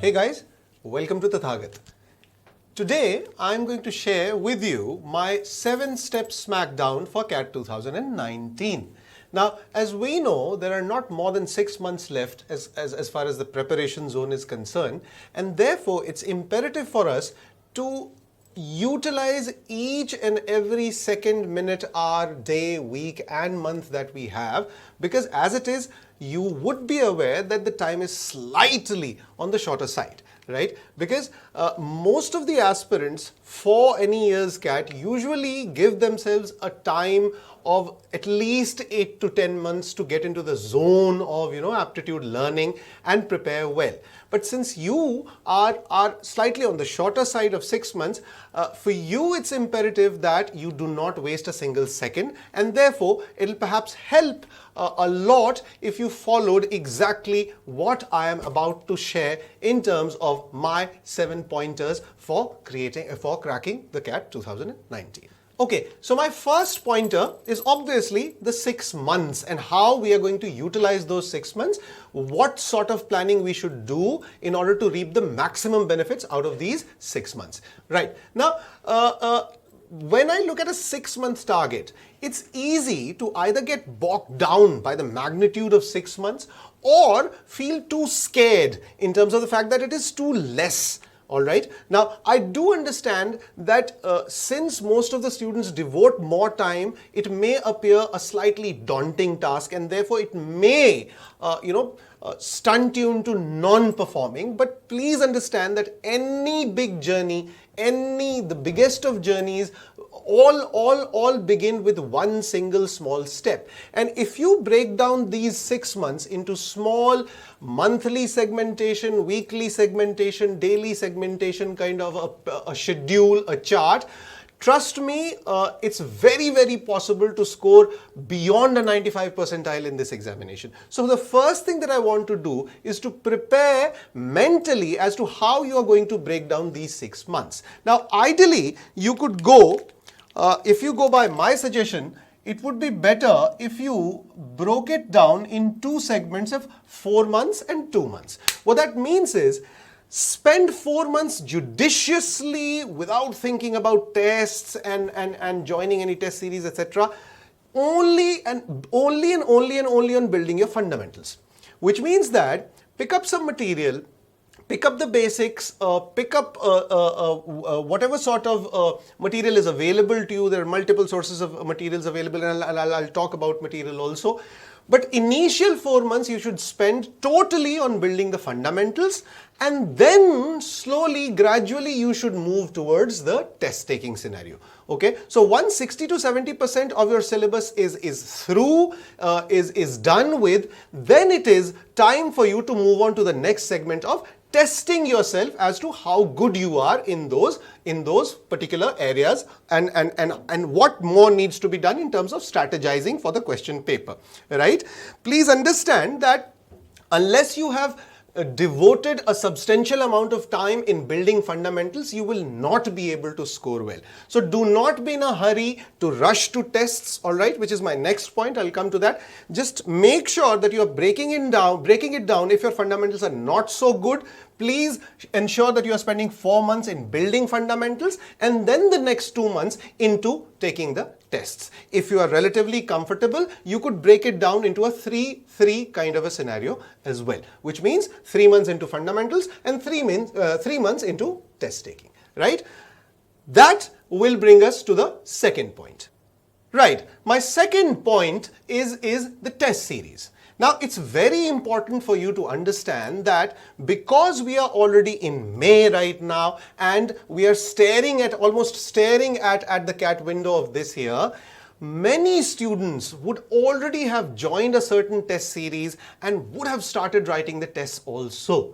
Hey guys, welcome to TathaGat. Today I'm going to share with you my 7-step smackdown for CAT 2019. Now, as we know, there are not more than 6 months left as far as the preparation zone is concerned, and therefore it's imperative for us to utilize each and every second, minute, hour, day, week and month that we have, because as it is, you would be aware that the time is slightly on the shorter side, right? Because most of the aspirants for any year's CAT usually give themselves a time of at least 8 to 10 months to get into the zone of aptitude learning and prepare well. But since you are slightly on the shorter side of 6 months, for you it's imperative that you do not waste a single second, and therefore it'll perhaps help a lot if you followed exactly what I am about to share in terms of my 7 pointers for cracking the CAT 2019. Okay, so my first pointer is obviously the 6 months and how we are going to utilize those 6 months, what sort of planning we should do in order to reap the maximum benefits out of these 6 months. Right, now, when I look at a 6-month target, it's easy to either get bogged down by the magnitude of 6 months or feel too scared in terms of the fact that it is too less. All right. Now, I do understand that since most of the students devote more time, it may appear a slightly daunting task, and therefore it may, stunt you into non-performing. But please understand that any big journey, the biggest of journeys, all begin with one single small step. And if you break down these 6 months into small monthly segmentation, weekly segmentation, daily segmentation, kind of a schedule, a chart, trust me, it's very, very possible to score beyond a 95 percentile in this examination. So the first thing that I want to do is to prepare mentally as to how you are going to break down these 6 months. Now, ideally, you could go, if you go by my suggestion, it would be better if you broke it down in 2 segments of 4 months and 2 months. What that means is, spend 4 months judiciously without thinking about tests and joining any test series, etc. Only on building your fundamentals. Which means that pick up some material, pick up the basics, pick up whatever sort of material is available to you. There are multiple sources of materials available, and I'll talk about material also. But initial 4 months you should spend totally on building the fundamentals, and then slowly, gradually you should move towards the test taking scenario. Okay, so once 60 to 70% of your syllabus is through, is done with, then it is time for you to move on to the next segment of testing yourself as to how good you are in those particular areas, and what more needs to be done in terms of strategizing for the question paper, right? Please understand that unless you have devoted a substantial amount of time in building fundamentals, you will not be able to score well. So do not be in a hurry to rush to tests, all right, which is my next point. I'll come to that. Just make sure that you are breaking it down. If your fundamentals are not so good, please ensure that you are spending 4 months in building fundamentals and then the next 2 months into taking the tests. If you are relatively comfortable, you could break it down into a 3-3 kind of a scenario as well, which means 3 months into fundamentals and 3 months into test taking, right? That will bring us to the second point. Right, my second point is the test series. Now, it's very important for you to understand that because we are already in May right now and we are almost staring at the CAT window of this year, many students would already have joined a certain test series and would have started writing the tests also.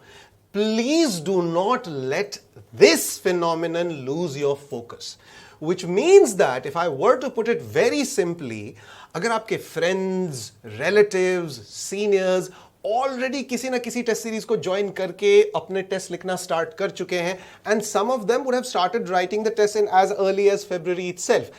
Please do not let this phenomenon lose your focus. Which means that if I were to put it very simply, अगर आपके friends, relatives, seniors already किसी ना किसी test series को join करके अपने test लिखना start कर चुके हैं, and some of them would have started writing the test in as early as February itself,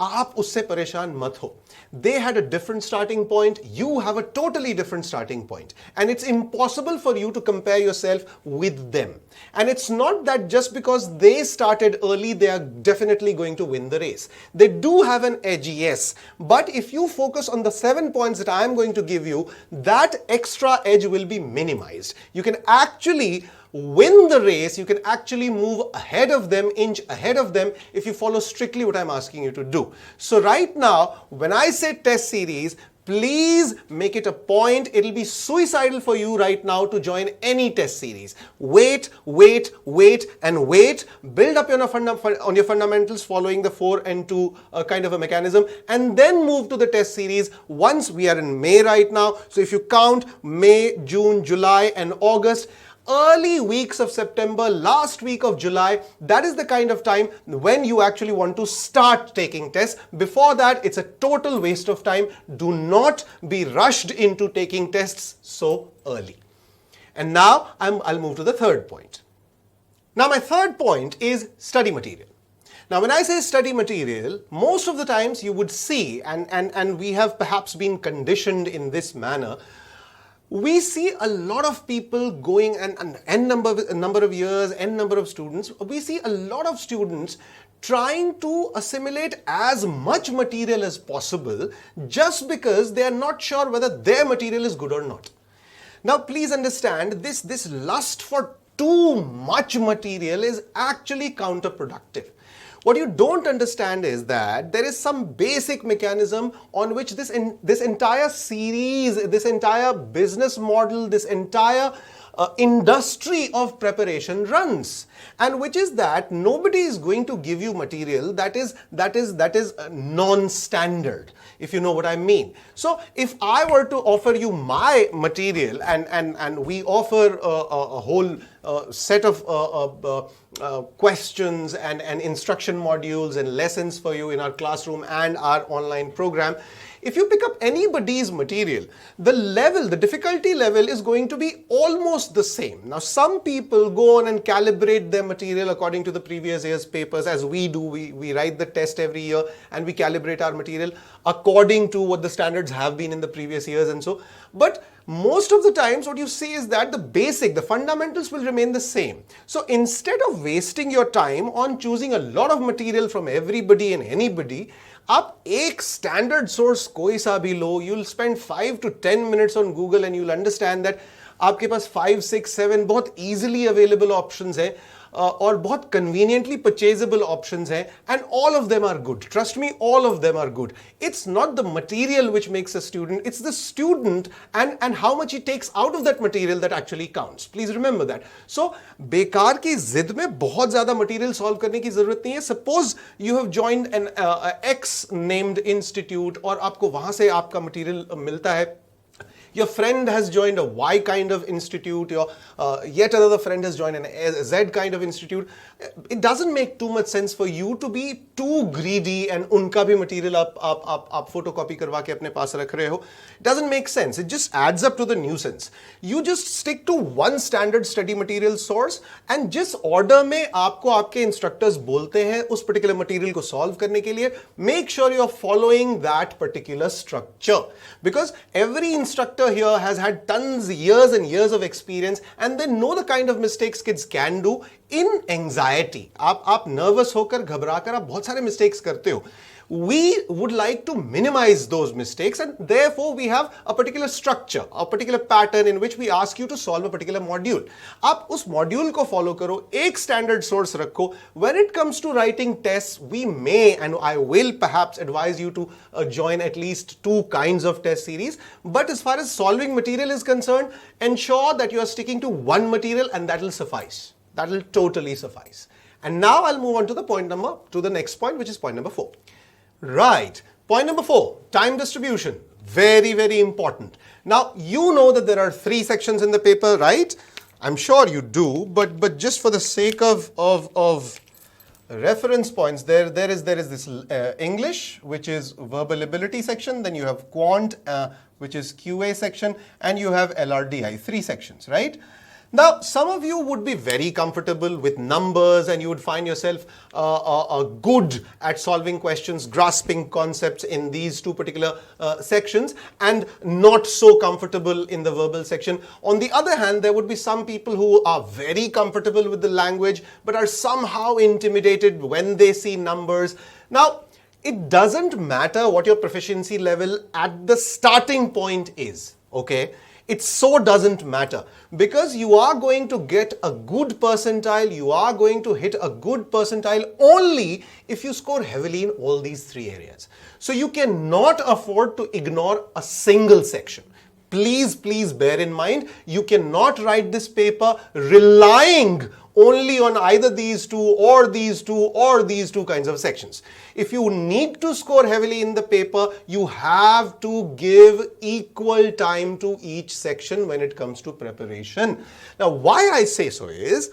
आप उससे परेशान मत हो. They had a different starting point. You have a totally different starting point. And it's impossible for you to compare yourself with them. And it's not that just because they started early, they are definitely going to win the race. They do have an edge, yes. But if you focus on the 7 points that I am going to give you, that extra edge will be minimized. You can actually win the race, you can actually move ahead of them, inch ahead of them if you follow strictly what I'm asking you to do. So right now, when I say test series, please make it a point. It'll be suicidal for you right now to join any test series. Wait, wait, wait, and wait. Build up on your fundamentals following the 4 and 2 kind of a mechanism, and then move to the test series once we are in May right now. So if you count May, June, July, and August, early weeks of September, last week of July, that is the kind of time when you actually want to start taking tests. Before that, it's a total waste of time. Do not be rushed into taking tests so early. And now I'll move to the third point. Now my third point is study material. Now when I say study material, most of the times you would see, and we have perhaps been conditioned in this manner, we see a lot of people going and n number of years, n number of students. We see a lot of students trying to assimilate as much material as possible just because they are not sure whether their material is good or not. Now please understand, this lust for too much material is actually counterproductive. What you don't understand is that there is some basic mechanism on which this entire series, this entire business model, this entire industry of preparation runs, and which is that nobody is going to give you material that is non-standard, if you know what I mean. So if I were to offer you my material and we offer a whole set of questions and instruction modules and lessons for you in our classroom and our online program, if you pick up anybody's material, the difficulty level is going to be almost the same. Now, some people go on and calibrate their material according to the previous year's papers, as we do. We write the test every year and we calibrate our material according to what the standards have been in the previous years and so. But most of the times what you see is that the fundamentals will remain the same. So instead of wasting your time on choosing a lot of material from everybody and anybody, आप एक standard source कोई सा भी लो, you'll spend 5 to 10 minutes on Google and you'll understand that आपके पास 5, 6, 7 बहुत easily available options हैं और बहुत conveniently purchasable options हैं, and all of them are good. Trust me, all of them are good. It's not the material which makes a student, it's the student and how much he takes out of that material that actually counts. Please remember that. So बेकार की जिद में बहुत ज़्यादा material solve करने की ज़रूरत नहीं है. Suppose you have joined an X named institute और आपको वहाँ से आपका material मिलता है. Your friend has joined a Y kind of institute, your yet another friend has joined a Z kind of institute. It doesn't make too much sense for you to be too greedy and उनका भी material आप photocopy करवा के अपने पास रख रहे हो. It doesn't make sense. It just adds up to the nuisance. You just stick to one standard study material source and जिस order में आपको आपके instructors बोलते हैं उस particular material को solve करने के लिए, make sure you are following that particular structure, because every instructor here has had tons, years and years of experience, and they know the kind of mistakes kids can do in anxiety. आप nervous होकर घबरा कर आप बहुत सारे mistakes करते हो. We would like to minimize those mistakes, and therefore we have a particular structure, a particular pattern in which we ask you to solve a particular module. आप उस module को follow करो, एक standard source रखो. When it comes to writing tests, we may and I will perhaps advise you to join at least 2 kinds of test series. But as far as solving material is concerned, ensure that you are sticking to one material, and that will suffice. That will totally suffice. And now I'll move on to the next point, which is point number 4. Right. Point number 4, time distribution. Very, very important. Now, you know that there are 3 sections in the paper, right? I'm sure you do, but just for the sake of reference points, there is this English, which is verbal ability section, then you have quant, which is QA section, and you have LRDI, 3 sections, right? Now, some of you would be very comfortable with numbers and you would find yourself good at solving questions, grasping concepts in these two particular sections, and not so comfortable in the verbal section. On the other hand, there would be some people who are very comfortable with the language but are somehow intimidated when they see numbers. Now, it doesn't matter what your proficiency level at the starting point is, okay? It so doesn't matter, because you are going to get a good percentile, you are going to hit a good percentile only if you score heavily in all these three areas. So you cannot afford to ignore a single section. Please bear in mind, you cannot write this paper relying only on either these two or these two or these two kinds of sections. If you need to score heavily in the paper, you have to give equal time to each section when it comes to preparation. Now, why I say so is,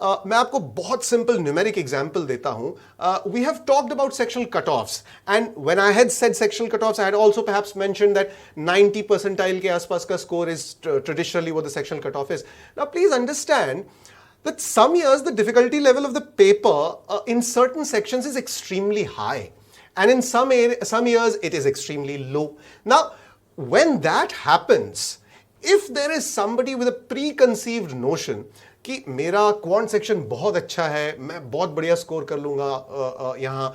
मैं आपको बहुत simple numeric example देता हूँ. We have talked about sectional cutoffs, and when I had said sectional cutoffs, I had also perhaps mentioned that 90 percentile के आसपास का score is traditionally what the sectional cutoff is. Now, please understand that some years the difficulty level of the paper in certain sections is extremely high, and in some years it is extremely low. Now, when that happens, if there is somebody with a preconceived notion कि मेरा quant section बहुत अच्छा है, मैं बहुत बढ़िया score कर लूँगा यहाँ,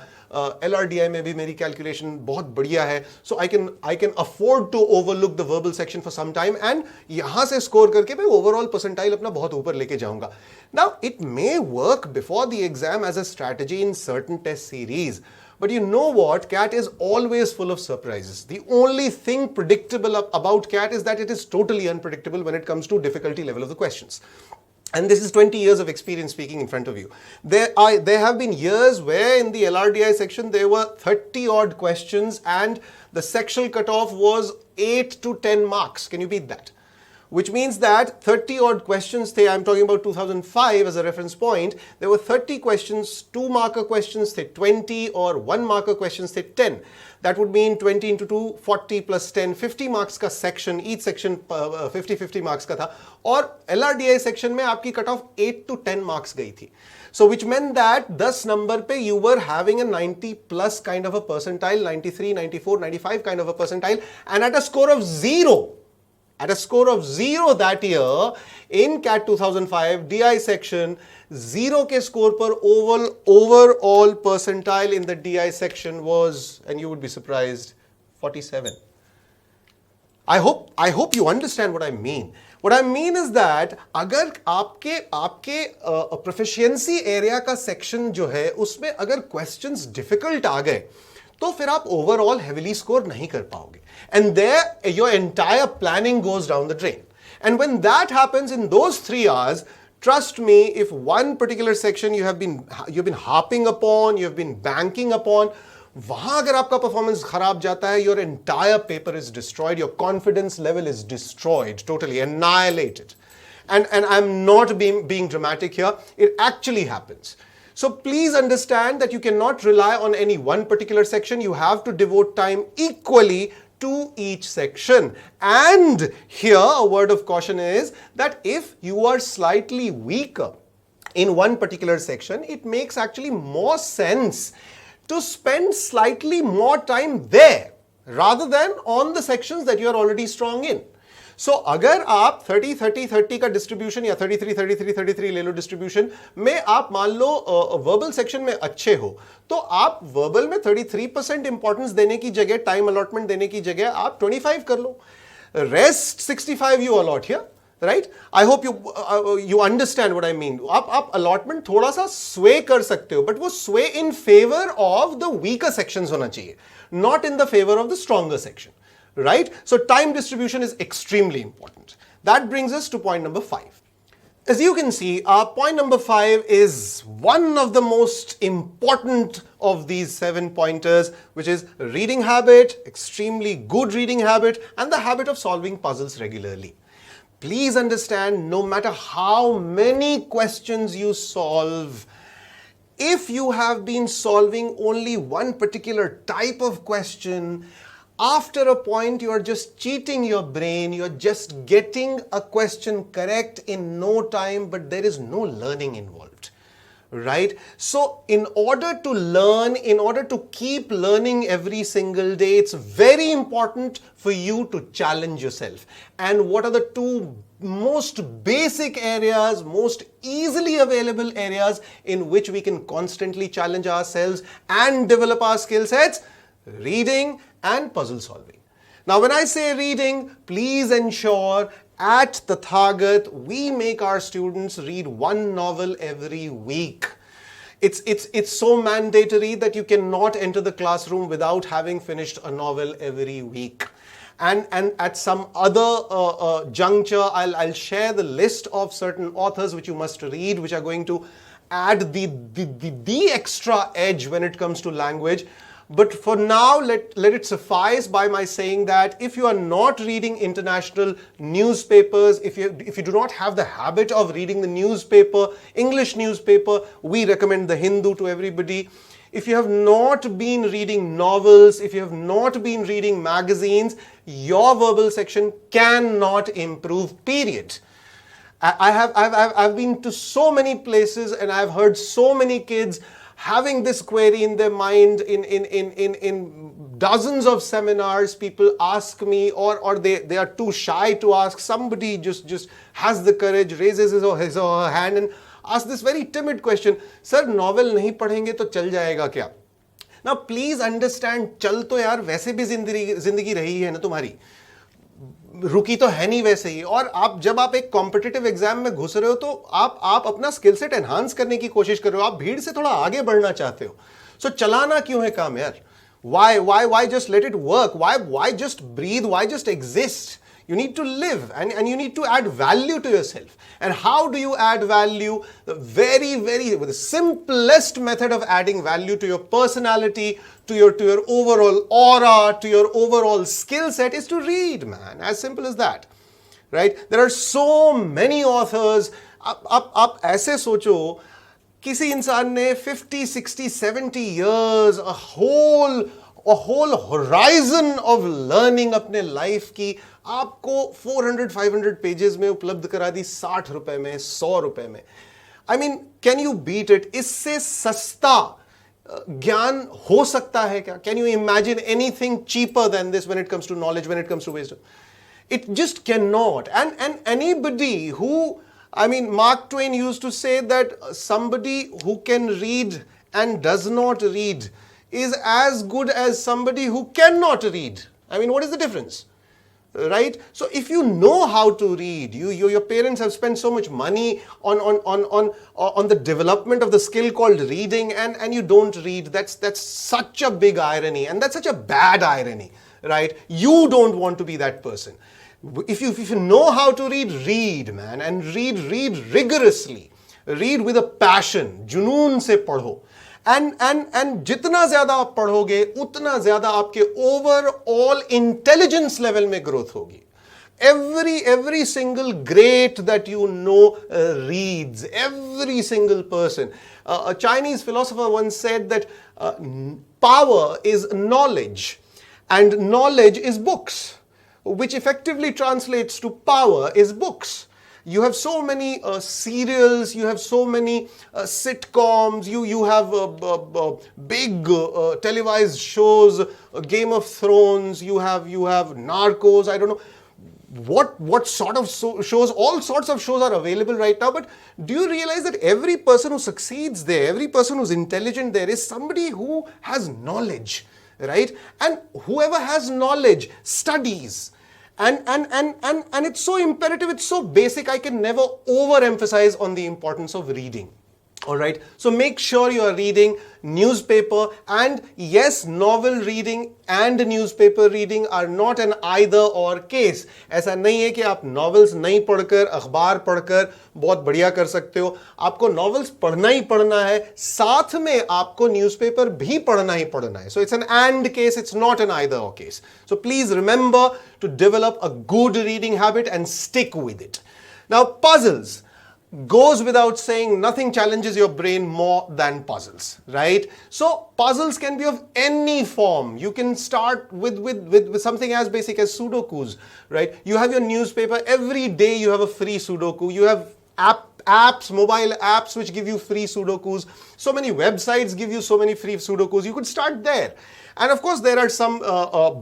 LRDI में भी मेरी कैलकुलेशन बहुत बढ़िया है, so I can afford to overlook the verbal section for some time and यहाँ से स्कोर करके मैं overall percentile अपना बहुत ऊपर लेके जाऊँगा. Now, it may work before the exam as a strategy in certain test series. But you know what? CAT is always full of surprises. The only thing predictable about CAT is that it is totally unpredictable when it comes to difficulty level of the questions. And this is 20 years of experience speaking in front of you. There have been years where in the LRDI section there were 30 odd questions and the sectional cutoff was 8 to 10 marks. Can you beat that? Which means that 30 odd questions, I'm talking about 2005 as a reference point, there were 30 questions, 2 marker questions, 20, or 1 marker questions, 10. That would mean 20 into 2, 40 plus 10, 50 marks का section, each section 50 marks का था, और LRDI section में आपकी cutoff 8 to 10 marks गई थी. So which meant that 10 number पे you were having a 90 plus kind of a percentile, 93, 94, 95 kind of a percentile, and at a score of 0. At a score of 0 that year, in CAT 2005, DI section, 0 ke score par overall percentile in the DI section was, and you would be surprised, 47. I hope you understand what I mean. What I mean is that अगर आपके proficiency area का section जो है, उसमें अगर questions difficult आ गए, तो फिर आप overall heavily score नहीं कर पाओगे. And there, your entire planning goes down the drain. And when that happens in those 3 hours, trust me, if one particular section you've been harping upon, you've been banking upon, वहाँ अगर आपका performance खराब जाता है, your entire paper is destroyed, your confidence level is destroyed, totally annihilated. And I'm not being dramatic here, it actually happens. So please understand that you cannot rely on any one particular section, you have to devote time equally to each section. And here a word of caution is that if you are slightly weaker in one particular section, it makes actually more sense to spend slightly more time there rather than on the sections that you are already strong in. So अगर आप 30-30-30 का distribution या 33-33-33 ले लो distribution में आप मान लो verbal section में अच्छे हो, तो आप verbal में 33% importance देने की जगह, time allotment देने की जगह आप 25 कर लो. Rest 65 you allot here, right? I hope you understand what I mean. आप allotment थोड़ा सा sway कर सकते हो, but वो sway in favor of the weaker sections होना चाहिए, not in the favor of the stronger section. Right? So time distribution is extremely important. That brings us to point number 5. As you can see, point number 5 is one of the most important of these 7 pointers, which is reading habit, extremely good reading habit, and the habit of solving puzzles regularly. Please understand, no matter how many questions you solve, if you have been solving only one particular type of question, after a point you are just cheating your brain, you're just getting a question correct in no time, but there is no learning involved. Right? So in order to learn, in order to keep learning every single day, it's very important for you to challenge yourself. And what are the two most basic areas, most easily available areas in which we can constantly challenge ourselves and develop our skill sets? Reading and puzzle solving. Now, when I say reading, please ensure at TathaGat, we make our students read one novel every week. It's so mandatory that you cannot enter the classroom without having finished a novel every week. And at some other juncture, I'll share the list of certain authors which you must read, which are going to add the extra edge when it comes to language. But for now, let it suffice by my saying that if you are not reading international newspapers, if you do not have the habit of reading the newspaper, English newspaper, we recommend the Hindu to everybody. If you have not been reading novels, if you have not been reading magazines, your verbal section cannot improve, period. I've been to so many places and I've heard so many kids having this query in their mind. In dozens of seminars, people ask me, or they are too shy to ask. Somebody just has the courage, raises his or her hand and asks this very timid question, sir, novel nahi padhenge to chal jayega kya? Now please understand, चल तो यार वैसे भी जिंदगी रही है ना तुम्हारी, रुकी तो है नहीं वैसे ही। और आप जब आप एक कॉम्पिटिटिव एग्जाम में घुस रहे हो तो आप अपना स्किल सेट एनहांस करने की कोशिश कर रहे हो, आप भीड़ से थोड़ा आगे बढ़ना चाहते हो। सो चलाना क्यों है काम यार? Why just let it work? Why just breathe? Why just exist? You need to live and you need to add value to yourself. And how do you add value? The simplest method of adding value to your personality, to your overall aura, to your overall skill set is to read, man. As simple as that. Right? There are so many authors. आप ऐसे सोचो, किसी इंसान ने 50, 60, 70 years, a whole horizon of learning अपने life की आपको 400-500 pages में उपलब्ध करा दी 60 रुपए में, 100 रुपए में। I mean, can you beat it? इससे सस्ता ज्ञान हो सकता है क्या? Can you imagine anything cheaper than this when it comes to knowledge, when it comes to wisdom? It just cannot. And anybody who, I mean, Mark Twain used to say that somebody who can read and does not read is as good as somebody who cannot read. I mean, what is the difference? Right? So if you know how to read, your parents have spent so much money on the development of the skill called reading, and you don't read, that's such a big irony, and that's such a bad irony, right? You don't want to be that person. If you know how to read, read, man, and read rigorously. Read with a passion, जुनून से पढ़ो. And जितना ज़्यादा आप पढ़ोगे, उतना ज़्यादा आपके overall intelligence level में growth होगी. Every single great that you know reads. Every single person. A Chinese philosopher once said that power is knowledge, and knowledge is books, which effectively translates to power is books. You have so many serials, you have so many sitcoms, you have big televised shows, Game of Thrones, you have Narcos, I don't know what sort of shows, all sorts of shows are available right now. But do you realize that every person who succeeds there, every person who's intelligent there is somebody who has knowledge, right? And whoever has knowledge studies. And it's so imperative, it's so basic, I can never overemphasize on the importance of reading. Alright, so make sure you are reading newspaper, and yes, novel reading and newspaper reading are not an either or case. ऐसा नहीं है कि आप novels नहीं पढ़कर, अखबार पढ़कर बहुत बढ़िया कर सकते हो. आपको novels पढ़ना ही पढ़ना है, साथ में आपको newspaper भी पढ़ना ही पढ़ना है. So it's an and case, it's not an either or case. So please remember to develop a good reading habit and stick with it. Now puzzles. goes without saying, nothing challenges your brain more than puzzles, right? So puzzles can be of any form. You can start with something as basic as Sudokus, right? You have your newspaper, every day you have a free Sudoku. You have apps, mobile apps which give you free Sudokus. So many websites give you so many free Sudokus. You could start there. And of course, there are some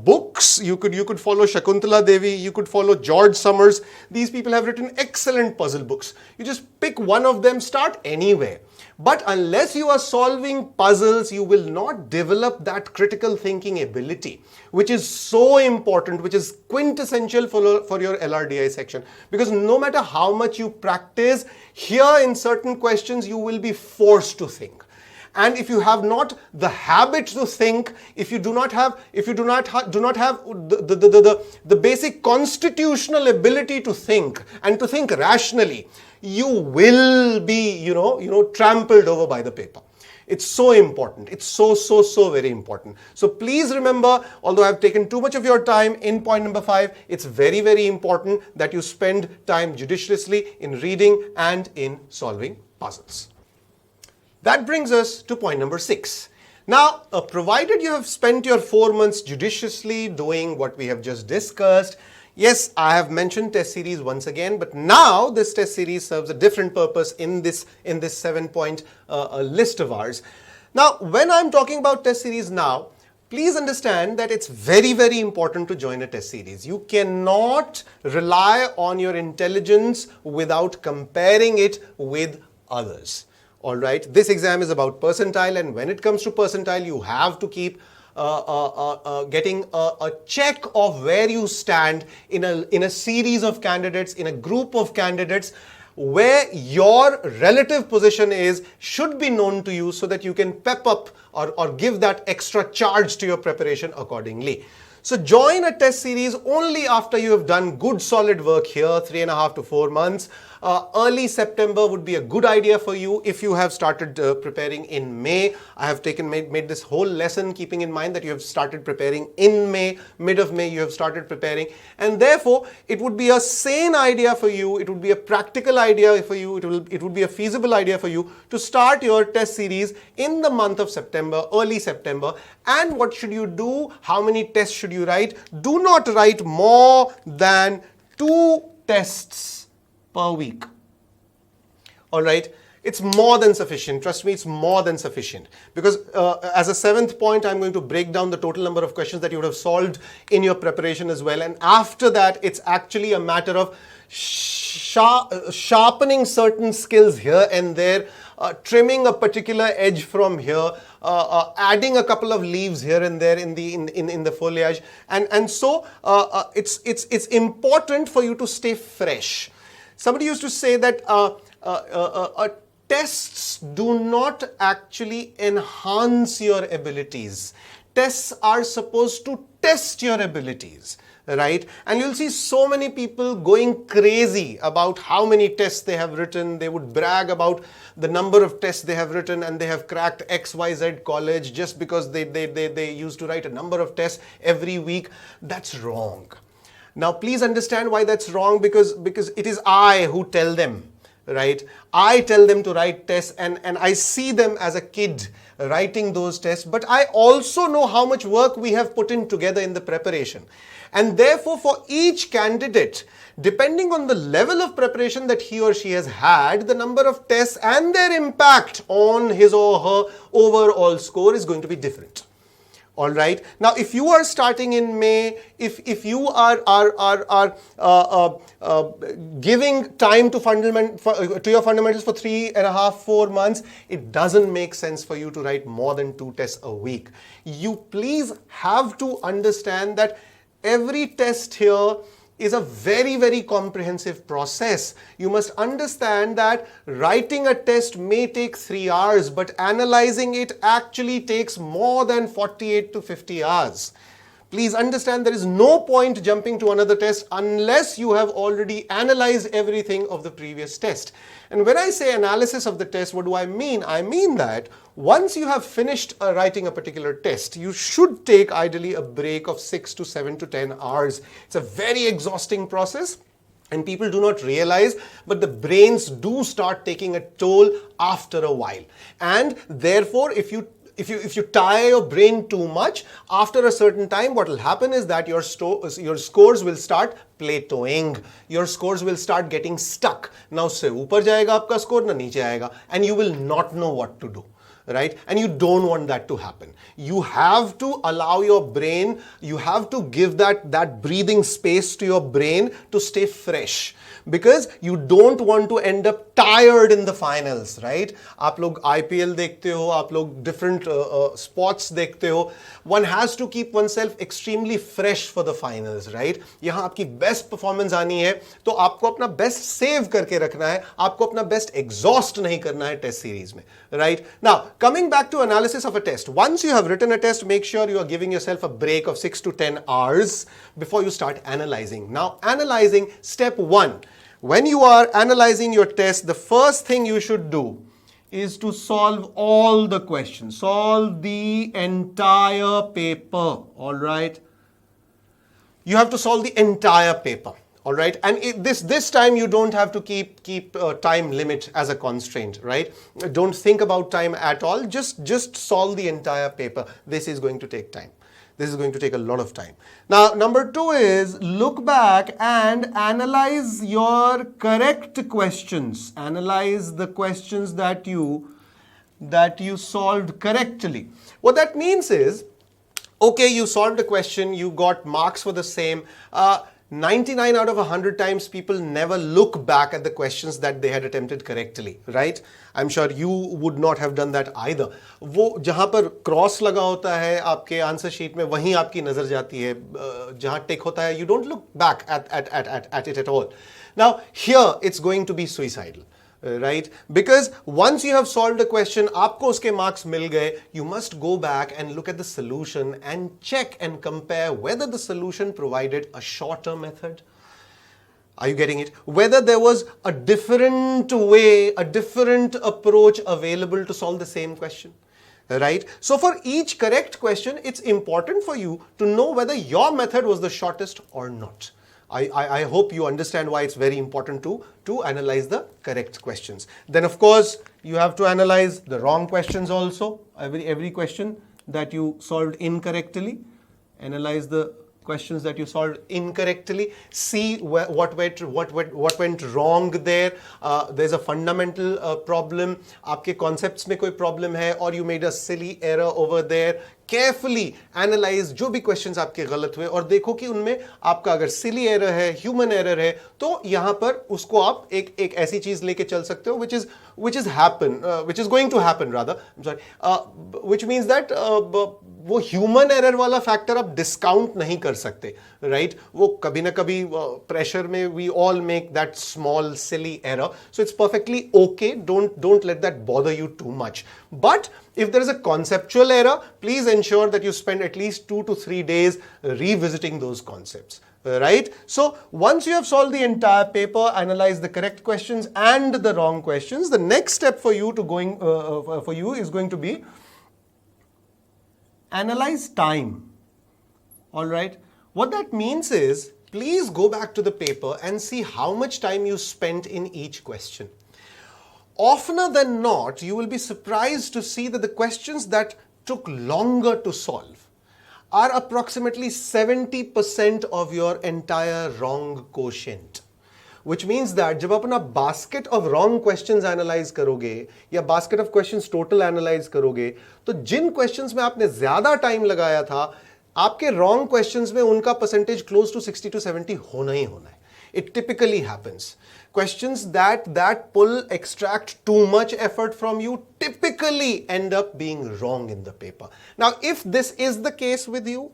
books. You could follow Shakuntala Devi. You could follow George Summers. These people have written excellent puzzle books. You just pick one of them, start anywhere. But unless you are solving puzzles, you will not develop that critical thinking ability, which is so important, which is quintessential for your LRDI section. Because no matter how much you practice, here in certain questions, you will be forced to think. And if you have not the habit to think, if you do not have the basic constitutional ability to think and to think rationally, you will be, trampled over by the paper. It's so important. It's so very important. So please remember, although I've taken too much of your time in point number 5, it's very, very important that you spend time judiciously in reading and in solving puzzles. That brings us to point number 6. Now, provided you have spent your 4 months judiciously doing what we have just discussed, yes, I have mentioned test series once again, but now this test series serves a different purpose in this 7-point list of ours. Now, when I'm talking about test series now, please understand that it's very, very important to join a test series. You cannot rely on your intelligence without comparing it with others. All right, this exam is about percentile, and when it comes to percentile, you have to keep getting a check of where you stand in a series of candidates, in a group of candidates, where your relative position should be known to you so that you can pep up or give that extra charge to your preparation accordingly. So join a test series only after you have done good solid work here, 3.5 to 4 months. Early September would be a good idea for you if you have started preparing in May. I have made this whole lesson keeping in mind that you have started preparing in May, mid of May you have started preparing, and therefore it would be a sane idea for you, it would be a practical idea for you, it would be a feasible idea for you to start your test series in the month of September, early September. And what should you do? How many tests should you write? Do not write more than 2 tests per week. All right, it's more than sufficient. Trust me, it's more than sufficient. Because as a 7th point, I'm going to break down the total number of questions that you would have solved in your preparation as well. And after that, it's actually a matter of sharpening certain skills here and there, trimming a particular edge from here, adding a couple of leaves here and there in the foliage, and so it's important for you to stay fresh. Somebody used to say that tests do not actually enhance your abilities. Tests are supposed to test your abilities, right? And you'll see so many people going crazy about how many tests they have written. They would brag about the number of tests they have written, and they have cracked XYZ college just because they used to write a number of tests every week. That's wrong. Now, please understand why that's wrong, because it is I who tell them, right? I tell them to write tests, and I see them as a kid writing those tests, but I also know how much work we have put in together in the preparation. And therefore, for each candidate, depending on the level of preparation that he or she has had, the number of tests and their impact on his or her overall score is going to be different. All right. Now, if you are starting in May, if you are giving time to your fundamentals for 3.5, 4 months, it doesn't make sense for you to write more than 2 tests a week. You please have to understand that every test here is a very, very comprehensive process. You must understand that writing a test may take 3 hours, but analyzing it actually takes more than 48 to 50 hours. Please understand there is no point jumping to another test unless you have already analyzed everything of the previous test. And when I say analysis of the test, what do I mean? I mean that once you have finished writing a particular test, you should take ideally a break of 6 to 7 to 10 hours. It's a very exhausting process. And people do not realize, but the brains do start taking a toll after a while. And therefore, if you tire your brain too much, after a certain time, what will happen is that your scores will start plateauing. Your scores will start getting stuck. Now, से ऊपर जाएगा आपका score, ना नीचे आएगा, and you will not know what to do. Right? And you don't want that to happen. You have to allow your brain, you have to give that breathing space to your brain to stay fresh. Because you don't want to end up tired in the finals, right? आप लोग IPL देखते हो, आप लोग different sports देखते हो. One has to keep oneself extremely fresh for the finals, right? यहाँ आपकी best performance आनी है, तो आपको अपना best save करके रखना है, आपको अपना best exhaust नहीं करना है test series में, right? Now, coming back to analysis of a test. Once you have written a test, make sure you are giving yourself a break of 6 to 10 hours before you start analyzing. Now, analyzing, step 1. When you are analyzing your test, the first thing you should do is to solve all the questions. Solve the entire paper, all right? You have to solve the entire paper, all right? And this time you don't have to keep time limit as a constraint, right? Don't think about time at all. Just solve the entire paper. This is going to take time. This is going to take a lot of time. Now, number 2 is look back and analyze your correct questions. Analyze the questions that you solved correctly. What that means is, okay, you solved a question, you got marks for the same. 99 out of 100 times people never look back at the questions that they had attempted correctly, right? I'm sure you would not have done that either. वो जहाँ पर cross लगा होता है आपके answer sheet में, वहीं आपकी नजर जाती है. जहाँ टिक होता है, you don't look back at it at all. Now here it's going to be suicidal. Right? Because once you have solved a question, आपको उसके marks मिल गए, you must go back and look at the solution and check and compare whether the solution provided a shorter method. Are you getting it? Whether there was a different way, a different approach available to solve the same question. Right? So for each correct question, it's important for you to know whether your method was the shortest or not. I hope you understand why it's very important to analyze the correct questions. Then of course, you have to analyze the wrong questions also. Every question that you solved incorrectly. Analyze the questions that you solved incorrectly. See what went wrong there. There's a fundamental problem. आपके concepts में कोई problem है, or you made a silly error over there. Carefully analyze जो भी questions आपके गलत हुए और देखो कि उनमें आपका अगर silly error है, human error है, तो यहाँ पर उसको आप एक ऐसी चीज लेके चल सकते हो which is going to happen rather. I'm sorry. Which means that वो ह्यूमन एरर वाला फैक्टर आप डिस्काउंट नहीं कर सकते, राइट? वो कभी ना कभी प्रेशर में we all make that small silly error, so it's perfectly okay. Don't let that bother you too much. But if there is a conceptual error, please ensure that you spend at least 2 to 3 days revisiting those concepts. Right? So once you have solved the entire paper, analyze the correct questions and the wrong questions, the next step for you is going to be analyze time. All right? What that means is, please go back to the paper and see how much time you spent in each question. Oftener than not, you will be surprised to see that the questions that took longer to solve are approximately 70% of your entire wrong quotient. Which means that जब आप अपना basket of wrong questions analyze करोगे या basket of questions total analyze करोगे, तो जिन questions में आपने ज़्यादा time लगाया था, आपके wrong questions में उनका percentage close to 60 to 70 होना ही होना है. It typically happens. Questions that extract too much effort from you typically end up being wrong in the paper. Now, if this is the case with you,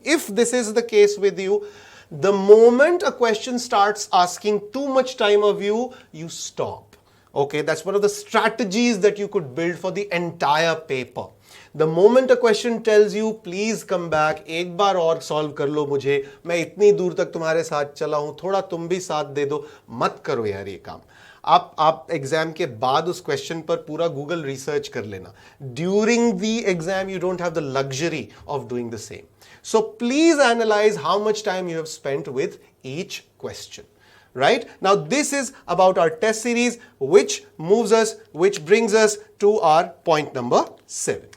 the moment a question starts asking too much time of you, you stop. Okay, that's one of the strategies that you could build for the entire paper. The moment a question tells you, please come back, एक बार और solve कर लो मुझे, मैं इतनी दूर तक तुम्हारे साथ चला हूं, थोड़ा तुम भी साथ दे दो, मत करो यार ये काम. आप एग्जाम के बाद उस क्वेश्चन पर पूरा गूगल रिसर्च कर लेना. During the exam, you don't have the luxury of doing the same. So please analyze how much time you have spent with each question. right? Now this is about our test series, which brings us to our point number 7.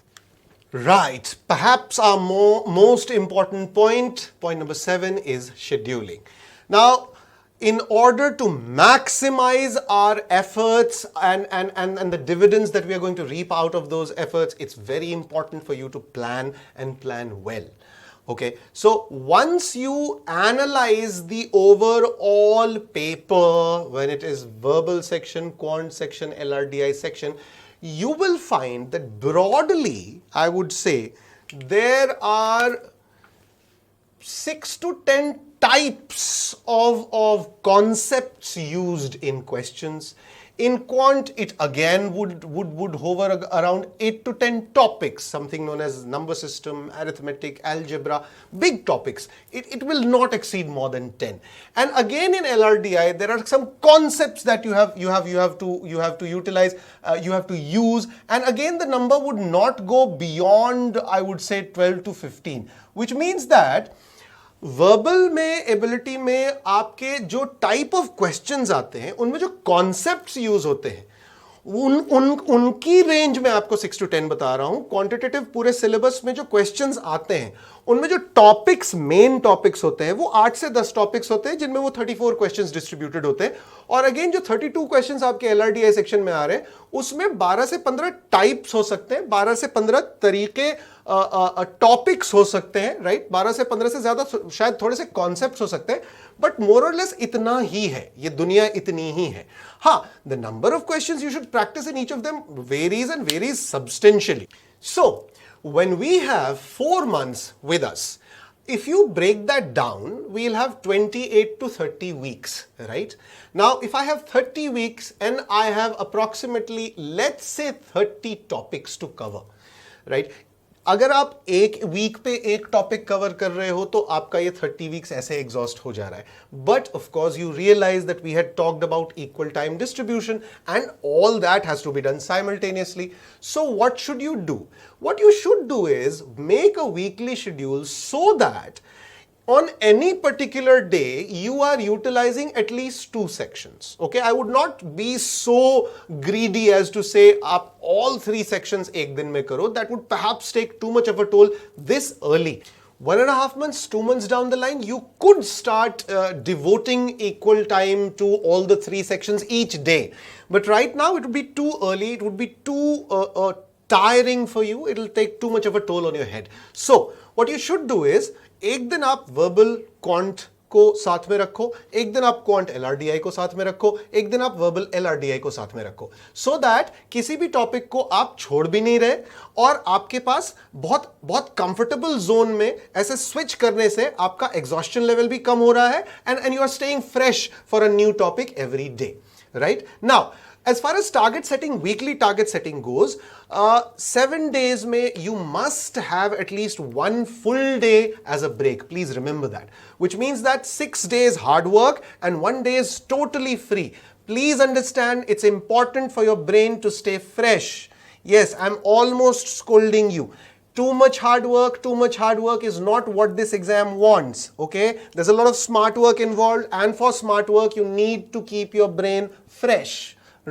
Right, perhaps our most important point number 7 is scheduling. Now, in order to maximize our efforts and the dividends that we are going to reap out of those efforts, it's very important for you to plan and plan well. Okay, so once you analyze the overall paper, when it is verbal section, quant section, LRDI section, you will find that broadly, I would say, there are 6 to 10 types of concepts used in questions. In quant, it again would hover around 8 to 10 topics, something known as number system, arithmetic, algebra, big topics. It will not exceed more than 10. And again in LRDI, there are some concepts that you have to utilize, you have to use, and again the number would not go beyond, I would say, 12 to 15, which means that verbal में ability में आपके जो type of questions आते हैं उनमें जो concepts use होते हैं उनकी रेंज में आपको 6 to 10 बता रहा हूं. क्वांटिटेटिव पूरे सिलेबस में जो क्वेश्चंस आते हैं उनमें जो टॉपिक्स, मेन टॉपिक्स होते हैं, वो 8 से 10 टॉपिक्स होते हैं, जिनमें वो 34 क्वेश्चंस डिस्ट्रीब्यूटेड होते हैं. और अगेन जो 32 क्वेश्चंस आपके एलआरडीआई सेक्शन में आ रहे हैं उसमें 12 से 15 टाइप्स हो सकते हैं, 12 से 15 तरीके टॉपिक्स हो सकते हैं, राइट? 12 से 15 से ज्यादा शायद थोड़े से कॉन्सेप्ट्स हो सकते हैं, बट मोर और लेस इतना ही है, ये दुनिया इतनी ही है. हाँ, the number of questions you should practice in each of them varies and varies substantially. So when we have 4 months with us, if you break that down, we'll have 28 to 30 weeks, right? Now, if I have 30 weeks and I have approximately, let's say 30 topics to cover, right? अगर आप एक week पे एक topic cover कर रहे हो तो आपका ये 30 वीक्स ऐसे एग्जॉस्ट हो जा रहा है. But of course you realise that we had talked about equal time distribution and all that has to be done simultaneously. So what should you do? What you should do is make a weekly schedule so that on any particular day you are utilizing at least 2 sections. Okay, I would not be so greedy as to say आप all 3 sections एक दिन में करो. That would perhaps take too much of a toll this early. 1.5 months, 2 months down the line, you could start devoting equal time to all the 3 sections each day. But right now it would be too early, it would be too tiring for you, it'll take too much of a toll on your head. So what you should do is, एक दिन आप verbal quant को साथ में रखो, एक दिन आप क्वांट एलआरडीआई को साथ में रखो, एक दिन आप वर्बल एलआरडीआई को साथ में रखो, सो दैट किसी भी टॉपिक को आप छोड़ भी नहीं रहे और आपके पास बहुत कंफर्टेबल जोन में ऐसे स्विच करने से आपका एग्जॉस्शन लेवल भी कम हो रहा है and you are staying fresh for a new topic every day, right? Now, as far as target setting, weekly target setting goes, 7 days may you must have at least 1 full day as a break. Please remember that. Which means that 6 days hard work and 1 day is totally free. Please understand, it's important for your brain to stay fresh. Yes, I'm almost scolding you. Too much hard work is not what this exam wants, okay? There's a lot of smart work involved, and for smart work, you need to keep your brain fresh.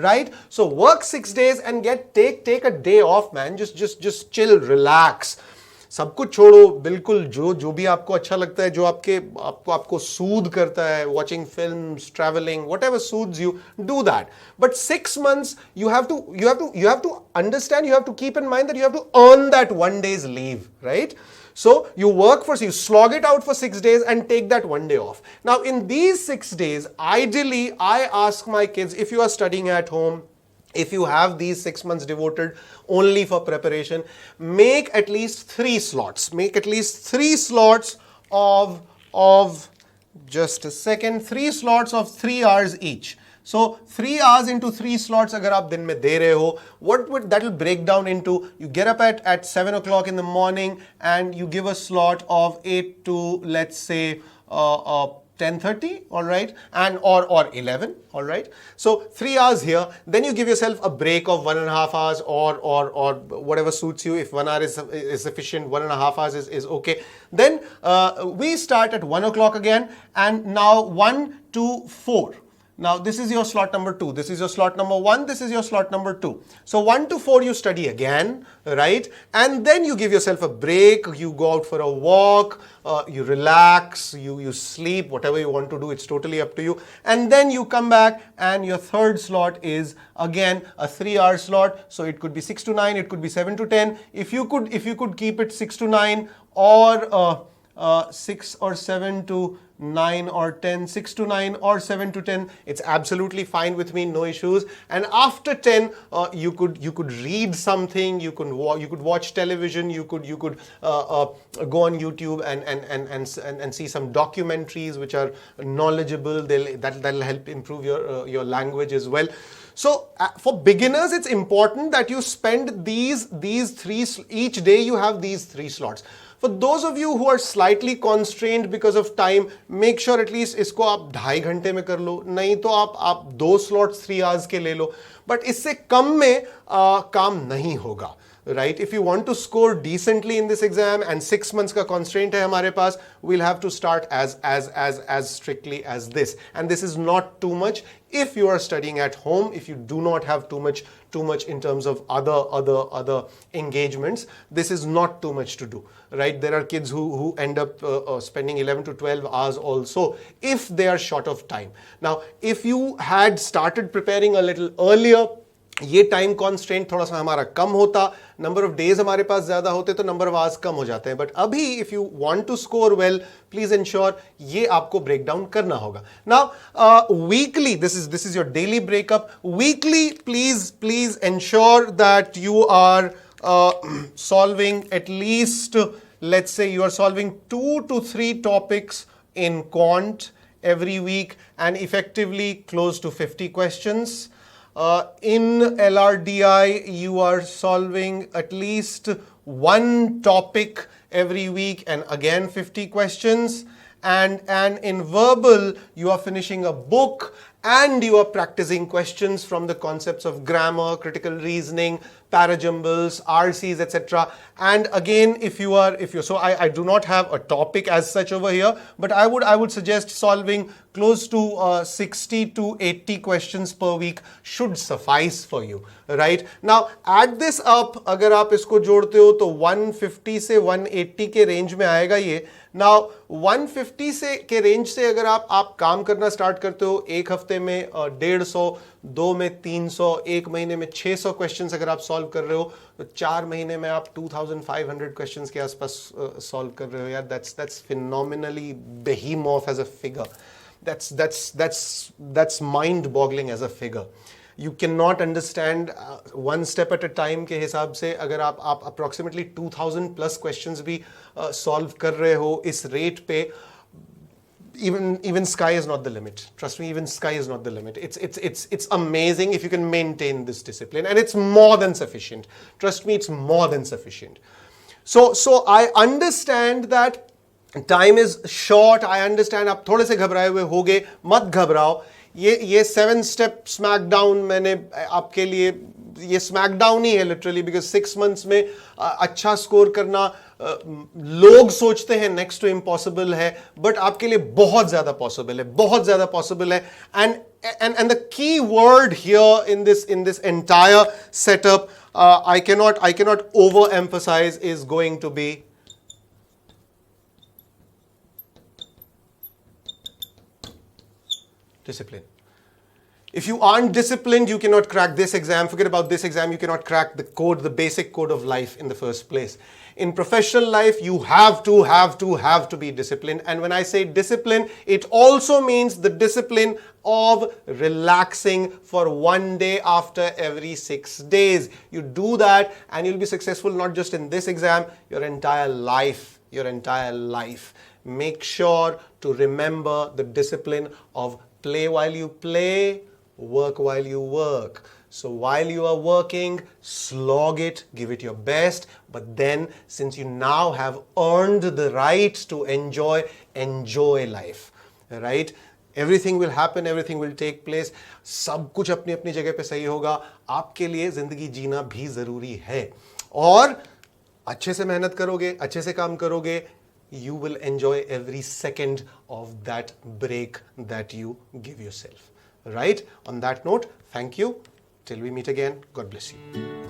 Right? So work 6 days and take a day off, man. Just chill, relax. सब कुछ छोड़ो, बिल्कुल जो भी आपको अच्छा लगता है, जो आपको soothe करता है, watching films, traveling, whatever soothes you, do that. But 6 months, you have to understand, you have to keep in mind that you have to earn that 1 day's leave, right? So you slog it out for 6 days and take that 1 day off. Now in these 6 days, ideally, I ask my kids, if you are studying at home, if you have these 6 months devoted only for preparation, make at least 3 slots. Make at least 3 slots of just a second, 3 slots of 3 hours each. So 3 hours into 3 slots अगर आप दिन में दे रहे हो, what would that will break down into? You get up at 7 o'clock in the morning and you give a slot of 8 to, let's say, 10:30, all right, and or 11, all right. So 3 hours here. Then you give yourself a break of 1.5 hours or whatever suits you. If 1 hour is sufficient, 1.5 hours is okay. Then we start at 1 o'clock again, and now 1 to 4. Now this is your slot number 2, this is your slot number 1, this is your slot number 2. So 1 to 4 you study again, right? And then you give yourself a break, you go out for a walk, you relax, you sleep, whatever you want to do, it's totally up to you. And then you come back and your third slot is again a 3-hour slot. So it could be 6 to 9, it could be 7 to 10. If you could keep it 6 to 9 or 6 or 7 to 9 or 10, 6 to 9 or 7 to 10, it's absolutely fine with me, no issues. And after 10, you could read something, you could watch television, you could go on YouTube and see some documentaries which are knowledgeable. That'll help improve your language as well. So for beginners, it's important that you spend these three, each day you have these 3 slots. For those of you who are slightly constrained because of time, make sure at least इसको आप 2.5 घंटे में कर लो, नहीं तो आप 2 slots 3 hours के ले लो, but इससे कम में काम नहीं होगा. Right? If you want to score decently in this exam and 6 months का constraint है हमारे पास, we'll have to start as strictly as this. And this is not too much if you are studying at home, if you do not have too much in terms of other engagements. This is not too much to do, right? There are kids who end up spending 11 to 12 hours also if they are short of time. Now, if you had started preparing a little earlier, ये time constraint थोड़ा सा हमारा कम होता, number of days हमारे पास ज्यादा होते तो number of hours कम हो जाते हैं. बट अभी if you want to score well, please ensure ये आपको ब्रेक डाउन करना होगा. Now weekly, this is your daily breakup. Weekly please ensure that you are solving at least, let's say you are solving 2 to 3 topics in quant every week and effectively close to 50 questions. In LRDI, you are solving at least 1 topic every week and again 50 questions. And in verbal, you are finishing a book and you are practicing questions from the concepts of grammar, critical reasoning, parajumbles, RCs, etc. And again, so I do not have a topic as such over here, but I would suggest solving close to 60 to 80 questions per week should suffice for you, right? Now, add this up, अगर आप इसको जोड़ते हो तो 150 से 180 के range में आएगा ये. Now, 150 से के रेंज से अगर आप काम करना स्टार्ट करते हो, 1 हफ्ते में 150, 2 में 300, 1 महीने में 600 क्वेश्चंस अगर आप सॉल्व कर रहे हो, तो 4 महीने में आप 2500 क्वेश्चंस के आसपास सॉल्व कर रहे हो. यार, that's phenomenally behemoth as a figure. That's mind-boggling as a figure. You cannot understand one step at a time के हिसाब से अगर आप approximately 2000 plus questions भी solve कर रहे हो इस rate पे, even sky is not the limit. Trust me, even sky is not the limit. It's amazing if you can maintain this discipline, and it's more than sufficient. Trust me, it's more than sufficient. So I understand that time is short. I understand आप थोड़े से घबराए हुए होगे, मत घबराओ. ये 7 step smackdown मैंने आपके लिए, ये स्मैकडाउन ही है लिटरली, बिकॉज 6 months में अच्छा स्कोर करना लोग सोचते हैं नेक्स्ट टू इम्पॉसिबल है, बट आपके लिए बहुत ज्यादा पॉसिबल है, बहुत ज्यादा पॉसिबल है. And the key word here in this entire setup, I cannot overemphasize, is going to be discipline. If you aren't disciplined, you cannot crack this exam. Forget about this exam. You cannot crack the basic code of life in the first place. In professional life, you have to be disciplined. And when I say discipline, it also means the discipline of relaxing for 1 day after every 6 days. You do that and you'll be successful not just in this exam, your entire life. Make sure to remember the discipline of play while you play, work while you work. So while you are working, slog it, give it your best. But then, since you now have earned the right to enjoy life. Right? Everything will happen, everything will take place, सब कुछ अपनी अपनी जगह पे सही होगा। आपके लिए जिंदगी जीना भी जरूरी है, और अच्छे से मेहनत करोगे, अच्छे से काम करोगे, you will enjoy every second of that break that you give yourself. Right? On that note, thank you. Till we meet again, God bless you.